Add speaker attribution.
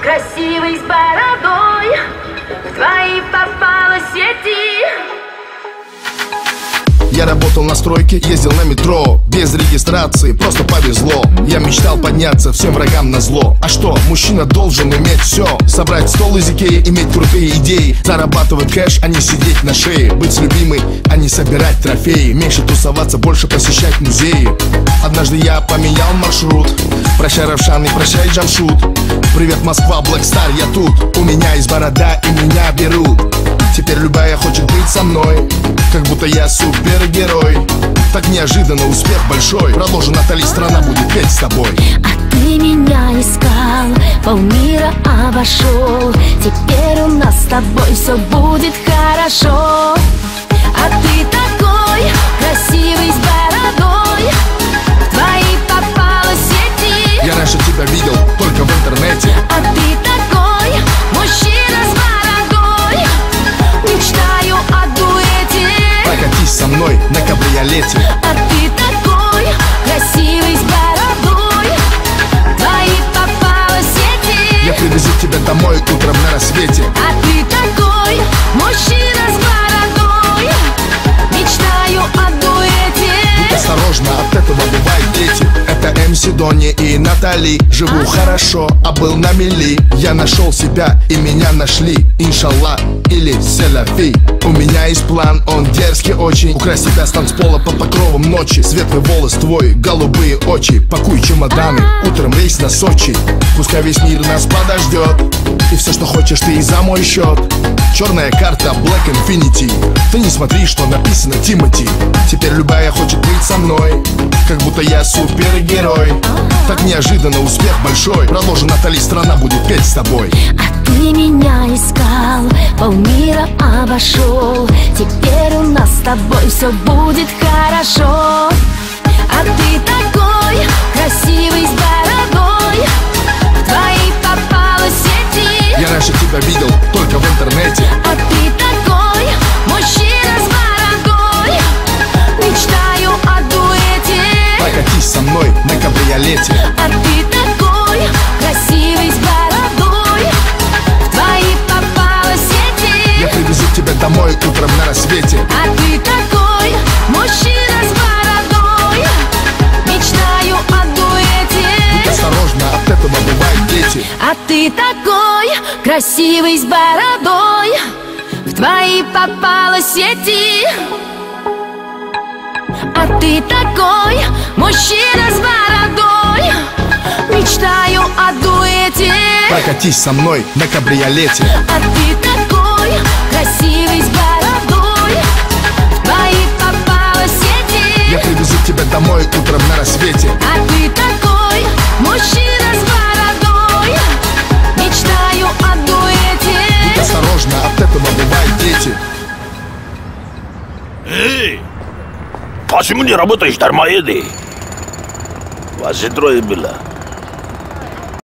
Speaker 1: красивый с бородой, в твои попала сети.
Speaker 2: Я работал на стройке, ездил на метро, без регистрации, просто повезло. Я мечтал подняться всем врагам назло. А что, мужчина должен иметь все: собрать стол из Икеи, иметь крутые идеи, зарабатывать кэш, а не сидеть на шее, быть с любимой, а не собирать трофеи, меньше тусоваться, больше посещать музеи. Однажды я поменял маршрут. Прощай, Равшан, и прощай, Джамшут. Привет, Москва, Black Star, я тут. У меня есть борода, и меня берут. Теперь любая хочет быть со мной, как будто я супергерой. Так неожиданно успех большой. Продолжи, Натали, страна будет петь с тобой.
Speaker 3: А ты меня искал, полмира обошел. Теперь у нас с тобой все будет хорошо. А ты такой красивый с бородой, в твои попала сети.
Speaker 2: Я раньше тебя видел только в интернете.
Speaker 3: А ты такой мужчина с бородой, мечтаю о дуэте.
Speaker 2: Прокатись со мной на кабриолете.
Speaker 3: А ты такой красивый с бородой, в твои попала сети.
Speaker 2: Я привезу тебя домой утром на рассвете.
Speaker 3: А ты такой мужчина с бородой, мечтаю о дуэте.
Speaker 2: Будь осторожна, от этого бывают дети. Это МС Дони и Натали. Живу хорошо, а был на мели. Я нашел себя и меня нашли. Иншаллах или селяфи. У меня есть план, он дерзкий очень. Украсть тебя с танцпола под покровом ночи. Светлый волос твой, голубые очи. Пакуй чемоданы, утром рейс на Сочи. Пускай весь мир нас подождет, и все, что хочешь, ты и за мой счет. Черная карта Black Infinity. Ты не смотри, что написано Тимати. Теперь любая хочет быть со мной, как будто я супергерой. Так неожиданно успех большой. Продолжи, Натали, страна будет петь с тобой.
Speaker 3: А ты меня искал, полмира обошел. Теперь у нас с тобой все будет хорошо. А ты такой красивый с бородой, в твои попала сети.
Speaker 2: Я раньше тебя видел только в интернете.
Speaker 3: А ты такой мужчина с бородой, мечтаю о дуэте.
Speaker 2: Прокатись со мной на кабриолете.
Speaker 3: А ты такой красивый с бородой, в твои попала сети.
Speaker 2: Я привезу тебя домой утром на рассвете.
Speaker 3: А ты такой мужчина с бородой, мечтаю о дуэте.
Speaker 2: Будь осторожна, от этого бывают дети.
Speaker 3: А ты такой красивый с бородой, в твои попала сети. А ты такой мужчина с бородой, мечтаю о дуэте.
Speaker 2: Прокатись со мной на кабриолете.
Speaker 3: А ты такой красивый с бородой, в твои попала сети.
Speaker 2: Я привезу тебя домой утром на рассвете.
Speaker 3: А ты такой мужчина с бородой, мечтаю о дуэте.
Speaker 2: Будь осторожна, от этого бывают дети.
Speaker 4: Эй! Почему не работаешь, дармоеды? Вас же трое было.